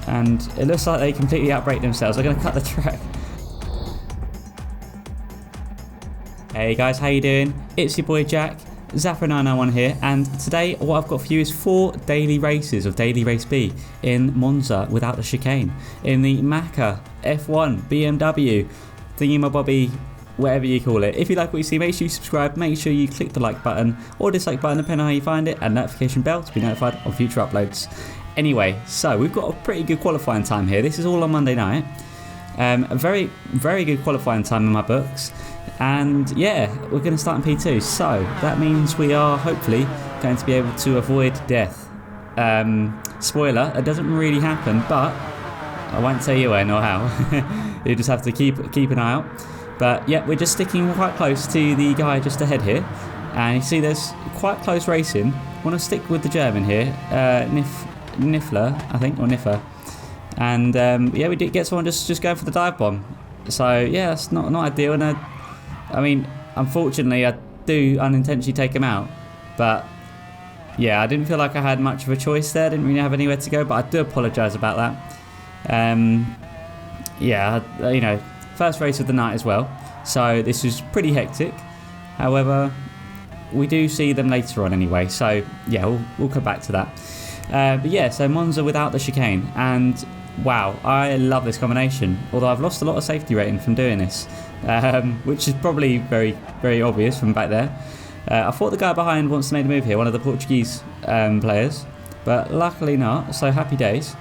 and it looks like they completely outbrake themselves. They're going to cut the track. Hey guys, how you doing? It's your boy Jack, Zapper991 here, and today what I've got for you is 4 daily races of Daily Race B in Monza without the chicane, in the McLaren F1 BMW thingy-mabobby, whatever you call it. If you like what you see, make sure you subscribe, make sure you click the like button or dislike button depending on how you find it, and notification bell to be notified of future uploads. Anyway, so we've got a pretty good qualifying time here. This is all on Monday night. A very, very good qualifying time in my books. And yeah, we're going to start in P2. So that means we are hopefully going to be able to avoid death. Spoiler, it doesn't really happen, but I won't tell you when or how. You just have to keep an eye out. But yeah, we're just sticking quite close to the guy just ahead here. And you see there's quite close racing. I want to stick with the German here, Niffler, I think, or Niffer. And yeah, we did get someone just going for the dive bomb. So yeah, that's not ideal. And I mean, unfortunately, I do unintentionally take him out. But yeah, I didn't feel like I had much of a choice there. I didn't really have anywhere to go. But I do apologise about that. Yeah, you know, first race of the night as well. So this was pretty hectic. However, we do see them later on anyway. So yeah, we'll come back to that. But yeah, so Monza without the chicane, and wow, I love this combination. Although I've lost a lot of safety rating from doing this, which is probably very, very obvious from back there. I thought the guy behind wants to make a move here, one of the Portuguese players, but luckily not, so happy days.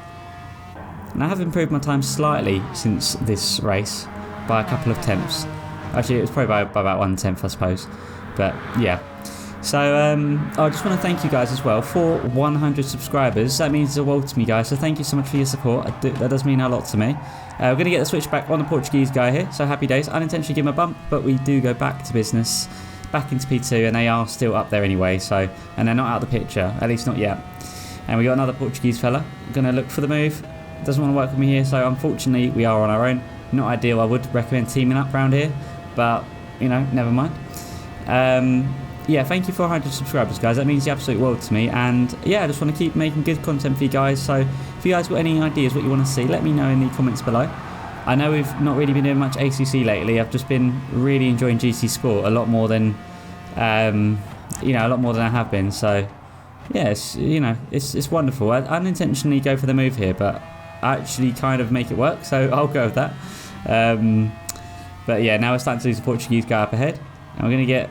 And I have improved my time slightly since this race by a couple of tenths. Actually, it was probably by about 1/10, I suppose. But yeah. So I just want to thank you guys as well for 100 subscribers. That means the world to me, guys, so thank you so much for your support. That does mean a lot to me. We're going to get the switch back on the Portuguese guy here, so happy days. Unintentionally give him a bump, but we do go back to business, back into P2, and they are still up there anyway, so, and they're not out of the picture, at least not yet. And we got another Portuguese fella going to look for the move. Doesn't want to work with me here, so unfortunately we are on our own. Not ideal. I would recommend teaming up around here, but you know, never mind. Yeah, thank you for 100 subscribers, guys. That means the absolute world to me. And yeah, I just want to keep making good content for you guys. So if you guys got any ideas what you want to see, let me know in the comments below. I know we've not really been doing much ACC lately. I've just been really enjoying GC Sport a lot more than, you know, a lot more than I have been. So yeah, it's wonderful. I unintentionally go for the move here, but I actually kind of make it work. So I'll go with that. But yeah, now we're starting to lose the Portuguese guy up ahead, and we're going to get.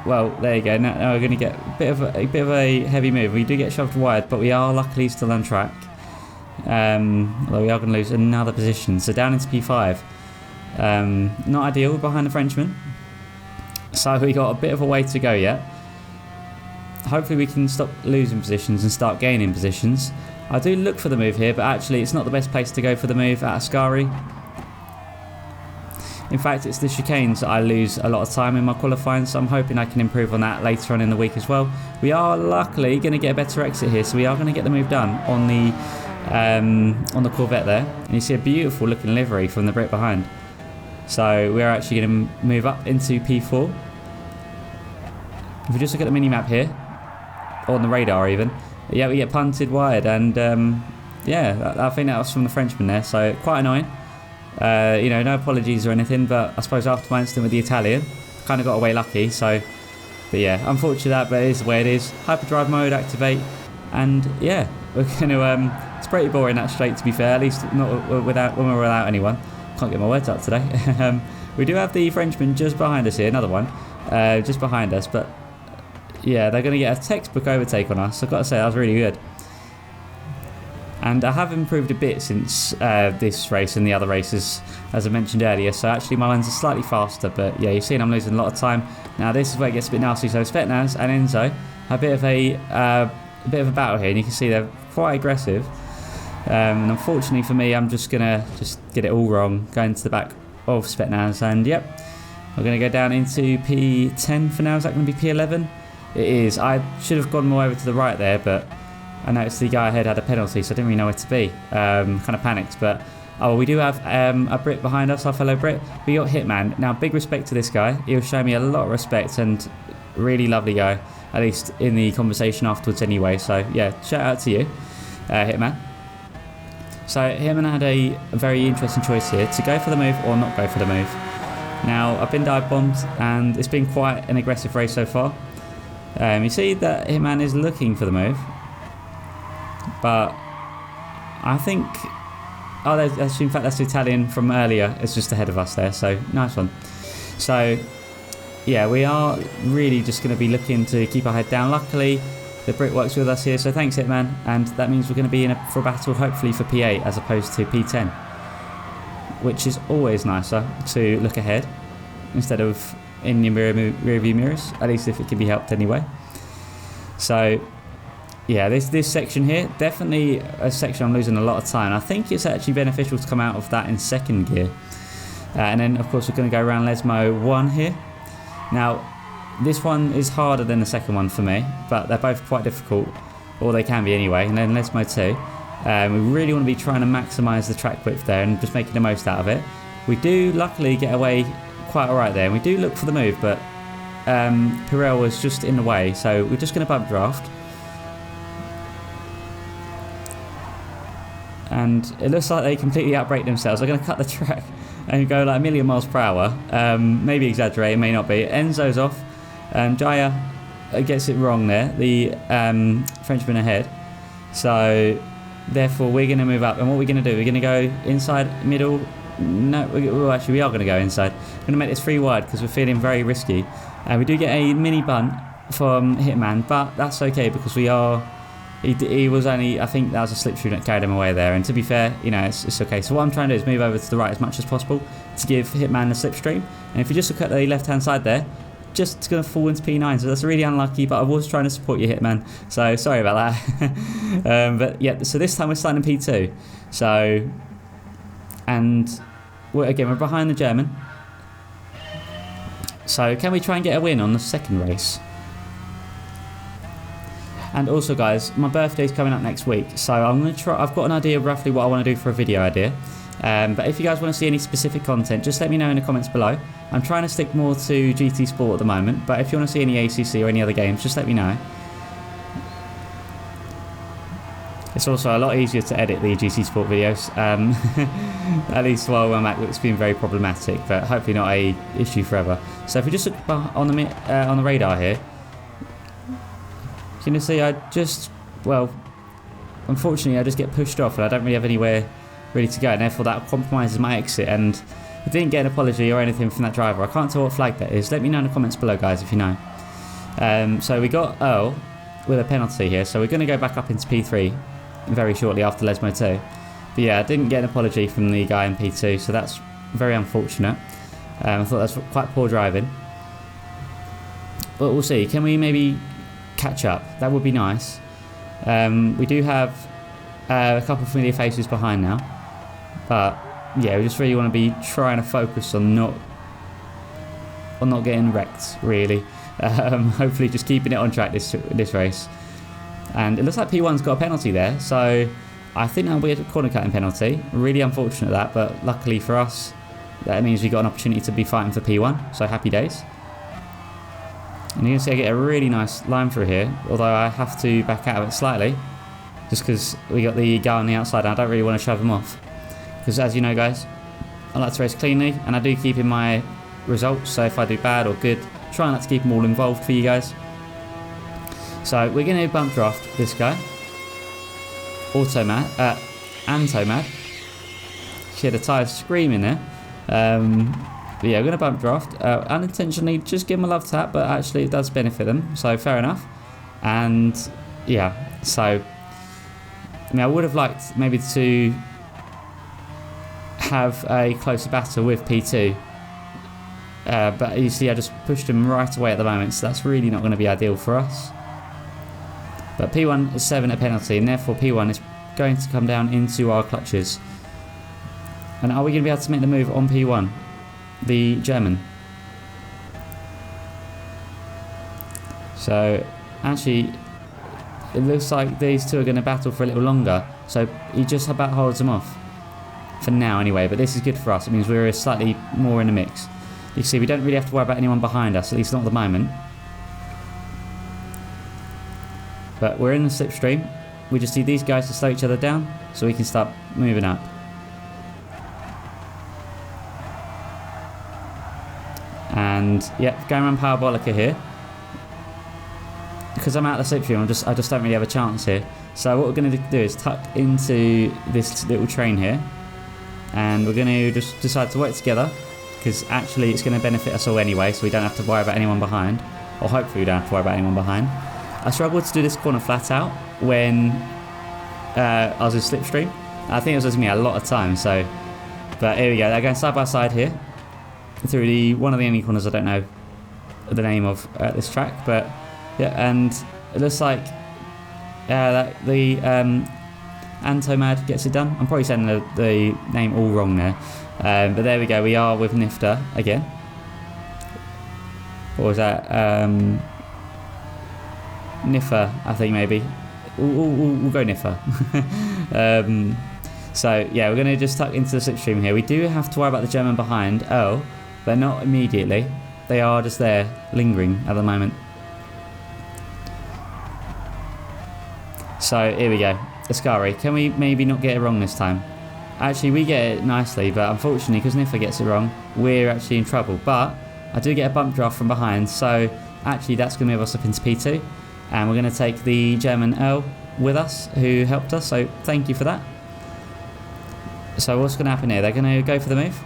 Well, there you go. Now we're going to get a bit of a heavy move. We do get shoved wide, but we are luckily still on track. Although we are going to lose another position. So down into P5. Not ideal behind the Frenchman. So we got a bit of a way to go yet. Hopefully we can stop losing positions and start gaining positions. I do look for the move here, but actually it's not the best place to go for the move at Ascari. In fact, it's the chicanes that I lose a lot of time in my qualifying, so I'm hoping I can improve on that later on in the week as well. We are luckily going to get a better exit here, so we are going to get the move done on the Corvette there. And you see a beautiful looking livery from the Brit behind. So we're actually going to move up into P4. If we just look at the mini-map here, or on the radar even, yeah, we get punted wide, and yeah, I think that was from the Frenchman there, so quite annoying. You know, no apologies or anything, but I suppose after my incident with the Italian, kind of got away lucky. So, but yeah, unfortunate that, but it is the way it is. Hyperdrive mode activate, and yeah, we're going to. It's pretty boring that straight, to be fair. At least not when we're without anyone. Can't get my words out today. We do have the Frenchman just behind us here, another one, just behind us. But yeah, they're going to get a textbook overtake on us. I've got to say that was really good. And I have improved a bit since this race and the other races, as I mentioned earlier. So actually my lines are slightly faster, but yeah, you're seeing I'm losing a lot of time. Now this is where it gets a bit nasty. So Svetnaz and Enzo have a bit of a battle here, and you can see they're quite aggressive. And unfortunately for me, I'm just gonna get it all wrong, going to the back of Svetnaz, and yep, we're gonna go down into P10 for now. Is that going to be P11? It is. I should have gone more over to the right there, but I noticed the guy ahead had a penalty, so I didn't really know where to be. Kind of panicked, but oh, we do have a Brit behind us, our fellow Brit. We got Hitman. Now, big respect to this guy. He'll show me a lot of respect, and really lovely guy, at least in the conversation afterwards anyway. So yeah, shout out to you, Hitman. So Hitman had a very interesting choice here to go for the move or not go for the move. Now, I've been dive bombed and it's been quite an aggressive race so far. You see that Hitman is looking for the move, but I think, oh, in fact that's the Italian from earlier. It's just ahead of us there, so nice one. So yeah, we are really just going to be looking to keep our head down. Luckily, the Brit works with us here, so thanks Hitman, and that means we're going to be for a battle hopefully for P8 as opposed to P10, which is always nicer to look ahead instead of in your rear view mirrors, at least if it can be helped anyway. So yeah, this section here, definitely a section I'm losing a lot of time. I think it's actually beneficial to come out of that in second gear. And then of course we're going to go around Lesmo 1 here. Now this one is harder than the second one for me, but they're both quite difficult, or they can be anyway. And then Lesmo 2, we really want to be trying to maximise the track width there and just making the most out of it. We do luckily get away quite alright there, and we do look for the move, but Pirel was just in the way, so we're just going to bump draft. And it looks like they completely outbrake themselves. They're going to cut the track and go like a million miles per hour. Maybe exaggerate, it may not be. Enzo's off. Jaya gets it wrong there, the Frenchman ahead. So therefore we're going to move up, and what we're going to do, we're going to go inside, middle. No, well, actually we are going to go inside. We're going to make this 3 wide because we're feeling very risky. We do get a mini bunt from Hitman, but that's okay because we are. He was only, I think that was a slipstream that carried him away there, and to be fair, you know, it's okay. So what I'm trying to do is move over to the right as much as possible to give Hitman the slipstream. And if you just look at the left hand side there, just going to fall into P9, so that's really unlucky, but I was trying to support you, Hitman, so sorry about that. But yeah, so this time we're starting in P2, so, and again we're behind the German. So can we try and get a win on the second race? And also guys, my birthday's coming up next week, so I'm going to try. I've got an idea of roughly what I want to do for a video idea. But if you guys want to see any specific content, just let me know in the comments below. I'm trying to stick more to GT Sport at the moment, but if you want to see any ACC or any other games, just let me know. It's also a lot easier to edit the GT Sport videos, at least while my MacBook's been very problematic, but hopefully not a issue forever. So if we just look on the radar here, you can see I just, well, unfortunately I just get pushed off and I don't really have anywhere really to go, and therefore that compromises my exit, and I didn't get an apology or anything from that driver. I can't tell what flag that is. Let me know in the comments below guys if you know. So we got Earl with a penalty here, so we're going to go back up into P3 very shortly after Lesmo 2. But yeah, I didn't get an apology from the guy in P2, so that's very unfortunate. I thought that's quite poor driving, but we'll see. Can we maybe catch up? That would be nice. We do have a couple of familiar faces behind now, but yeah, we just really want to be trying to focus on not getting wrecked really. Hopefully just keeping it on track this race. And it looks like P1's got a penalty there, so I think that'll be a corner cutting penalty. Really unfortunate that, but luckily for us that means we got an opportunity to be fighting for P1, so happy days. And you can see I get a really nice line through here, although I have to back out of it slightly, just because we got the guy on the outside and I don't really want to shove him off. Because as you know guys, I like to race cleanly, and I do keep in my results, so if I do bad or good, try not to keep them all involved for you guys. So we're going to bump draft this guy, Antomad. She had a tyre screaming there. But yeah, we're going to bump draft, unintentionally just give them a love tap, but actually it does benefit them, so fair enough. And yeah, so I mean, I would have liked maybe to have a closer battle with P2, but you see I just pushed him right away at the moment, so that's really not going to be ideal for us. But P1 is 7 at penalty, and therefore P1 is going to come down into our clutches. And are we going to be able to make the move on P1? The German. So actually it looks like these two are going to battle for a little longer, so he just about holds them off for now anyway, but this is good for us. It means we're slightly more in the mix. You see we don't really have to worry about anyone behind us, at least not at the moment. But we're in the slipstream, we just need these guys to slow each other down so we can start moving up. And yeah, going around Parabolica here. Because I'm out of the slipstream, I just don't really have a chance here. So what we're going to do is tuck into this little train here. And we're going to just decide to work together. Because actually it's going to benefit us all anyway, so we don't have to worry about anyone behind. Or hopefully we don't have to worry about anyone behind. I struggled to do this corner flat out when I was in slipstream. I think it was taking me a lot of time, so... But here we go, they're going side by side here. Through one of the only corners I don't know the name of this track, but... Yeah, and it looks like that the Antomad gets it done. I'm probably saying the name all wrong there. But there we go, we are with Nifta again. What was that? Niffa, I think maybe. We'll go Niffa. So yeah, we're going to just tuck into the slipstream here. We do have to worry about the German behind. Oh, but not immediately. They are just there, lingering at the moment. So here we go. Ascari, can we maybe not get it wrong this time? Actually, we get it nicely, but unfortunately, because Niffa gets it wrong, we're actually in trouble. But I do get a bump draft from behind, so actually that's going to move us up into P2. And we're going to take the German Earl with us, who helped us, so thank you for that. So what's going to happen here? They're going to go for the move.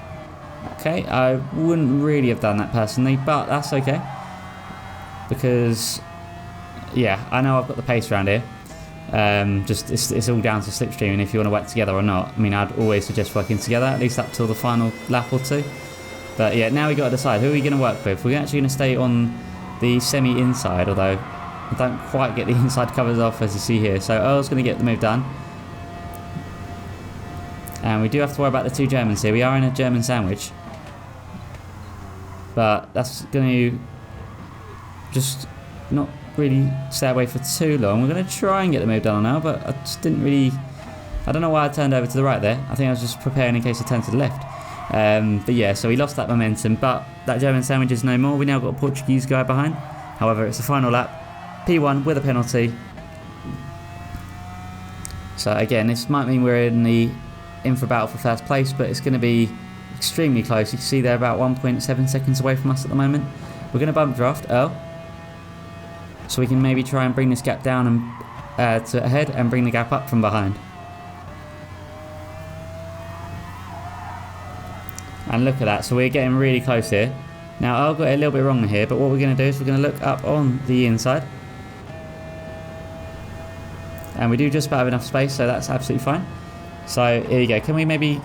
Okay, I wouldn't really have done that personally, but that's okay. Because, yeah, I know I've got the pace around here. Just it's all down to slipstream, and if you want to work together or not. I mean, I'd always suggest working together, at least up till the final lap or two. But yeah, now we got to decide who are we going to work with. We're actually going to stay on the semi-inside, although I don't quite get the inside covers off as you see here. So Earl's going to get the move done. And we do have to worry about the two Germans here. We are in a German sandwich. But that's going to just not really stay away for too long. We're going to try and get the move done now, but I just didn't really... I don't know why I turned over to the right there. I think I was just preparing in case I turned to the left. But yeah, so we lost that momentum, but that German sandwich is no more. We now got a Portuguese guy behind. However, it's the final lap. P1 with a penalty. So again, this might mean we're in for battle for first place, but it's going to be extremely close. You can see they're about 1.7 seconds away from us at the moment. We're going to bump draft Earl, so we can maybe try and bring this gap down and to ahead and bring the gap up from behind. And look at that, so we're getting really close here. Now Earl got it a little bit wrong here, but what we're going to do is we're going to look up on the inside. And we do just about have enough space, so that's absolutely fine. So here you go, can we maybe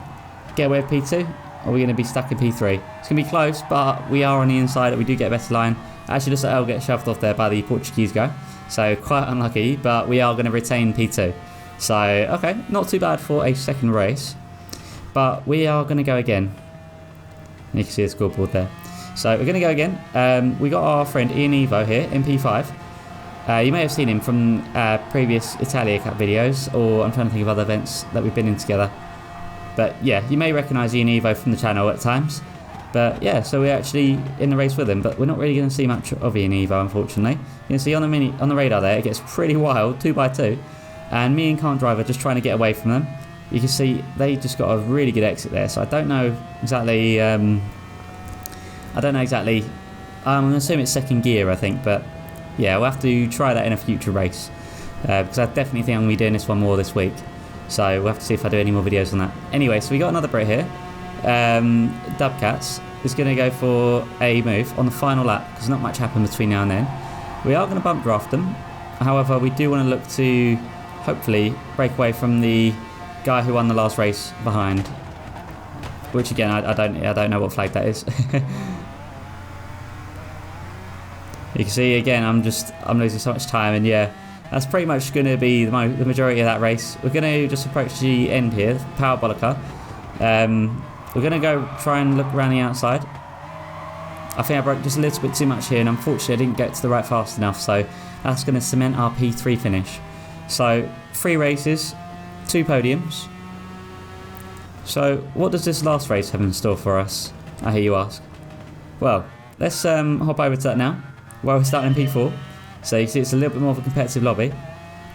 get away with P2? Or are we going to be stuck in P3? It's going to be close, but we are on the inside, we do get a better line. Actually, just let Earl get shoved off there by the Portuguese guy. So quite unlucky, but we are going to retain P2. So, okay, not too bad for a second race. But we are going to go again. You can see the scoreboard there. So we're going to go again. We got our friend Ian Evo here in P5. You may have seen him from previous Italia Cup videos, or I'm trying to think of other events that we've been in together. But yeah, you may recognise Ian Evo from the channel at times. But yeah, so we're actually in the race with him, but we're not really going to see much of Ian Evo, unfortunately. You can see on the radar there, it gets pretty wild, 2x2. And me and Can't Drive are just trying to get away from them. You can see they just got a really good exit there, so I don't know exactly. I'm going to assume it's second gear, I think, but yeah, we'll have to try that in a future race because I definitely think I'm going to be doing this one more this week. So we'll have to see if I do any more videos on that. Anyway, so we got another Brit here. Dubcats is going to go for a move on the final lap because not much happened between now and then. We are going to bump draft them. However, we do want to look to hopefully break away from the guy who won the last race behind, which again I don't know what flag that is. You can see again I'm losing so much time, and yeah, that's pretty much going to be the majority of that race. We're going to just approach the end here, Parabolica. We're going to go try and look around the outside. I think I broke just a little bit too much here, and unfortunately I didn't get to the right fast enough, so that's going to cement our P3 finish. So 3 races, 2 podiums. So what does this last race have in store for us, I hear you ask? Well, let's hop over to that now. Well, we're starting in P4, so you see it's a little bit more of a competitive lobby.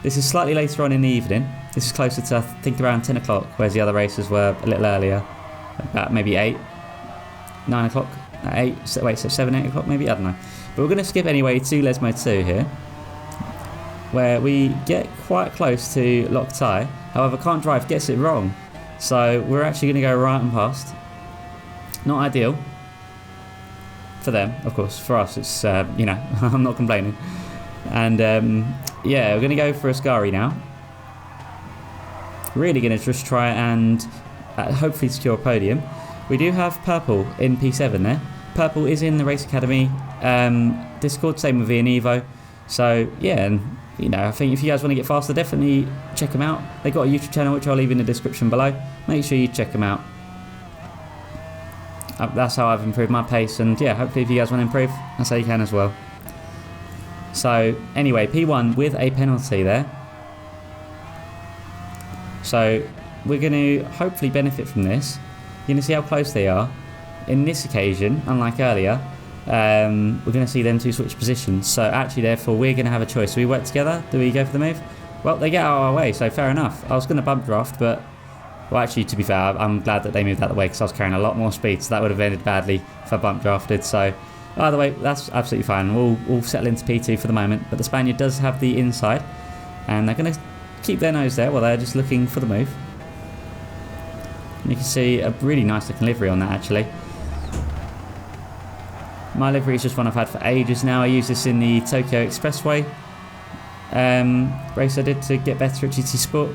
This is slightly later on in the evening. This is closer to, I think, around 10 o'clock, whereas the other races were a little earlier. About maybe 8, 9 o'clock, 8, so 7, 8 o'clock maybe, I don't know. But we're going to skip anyway to Lesmo 2 here, where we get quite close to Logitech. However, Can't Drive gets it wrong. So we're actually going to go right and past. Not ideal for them, of course. For us, it's, you know, I'm not complaining. And yeah, we're going to go for Ascari now. Really going to just try and hopefully secure a podium. We do have Purple in P7 there. Purple is in the Race Academy Discord, same with Ian Evo. So yeah, and you know, I think if you guys want to get faster, definitely check them out. They've got a YouTube channel which I'll leave in the description below. Make sure you check them out. That's how I've improved my pace, and yeah, hopefully if you guys want to improve, that's how you can as well. So anyway, P1 with a penalty there. So we're going to hopefully benefit from this. You're going to see how close they are. In this occasion, unlike earlier, we're going to see them two switch positions. So actually, therefore, we're going to have a choice. Do we work together? Do we go for the move? Well, they get out of our way, so fair enough. I was going to bump draft, but... Well, actually, to be fair, I'm glad that they moved out of the way because I was carrying a lot more speed, so that would have ended badly if I bump drafted. So, either way, that's absolutely fine. We'll settle into P2 for the moment. But the Spaniard does have the inside, and they're going to keep their nose there while they're just looking for the move. And you can see a really nice looking livery on that, actually. My livery is just one I've had for ages now. I use this in the Tokyo Expressway race I did to get better at GT Sport.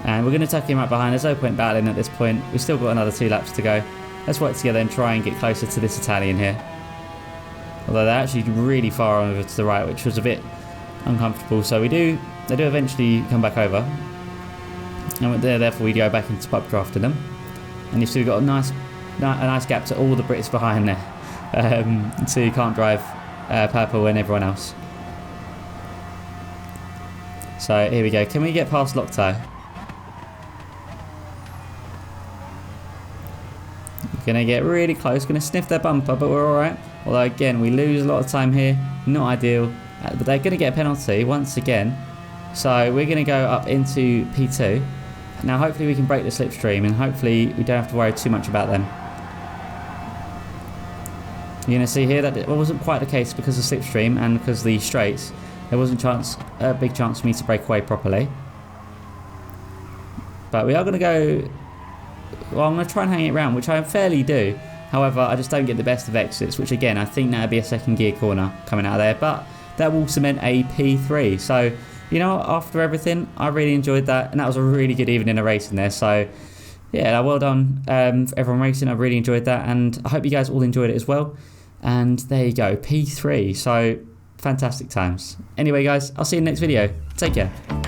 And we're going to tuck him right behind. There's no point battling at this point. We've still got another 2 laps to go. Let's work together and try and get closer to this Italian here. Although they're actually really far over to the right, which was a bit uncomfortable. So they do eventually come back over. And therefore we go back into pub drafting them. And you've still got a nice gap to all the Brits behind there. So you Can't Drive Purple and everyone else. So here we go. Can we get past Logitech? Going to get really close, going to sniff their bumper, but we're alright. Although again, we lose a lot of time here, not ideal. But they're going to get a penalty once again. So we're going to go up into P2. Now hopefully we can break the slipstream and hopefully we don't have to worry too much about them. You're going to see here that it wasn't quite the case because of slipstream and because of the straights. There wasn't a big chance for me to break away properly. But we are going to go... Well, I'm going to try and hang it around, which I fairly do. However, I just don't get the best of exits, which again, I think that would be a second gear corner coming out of there. But that will cement a P3. So, you know, after everything, I really enjoyed that. And that was a really good evening of racing there. So, yeah, well done for everyone racing. I really enjoyed that. And I hope you guys all enjoyed it as well. And there you go, P3. So, fantastic times. Anyway, guys, I'll see you in the next video. Take care.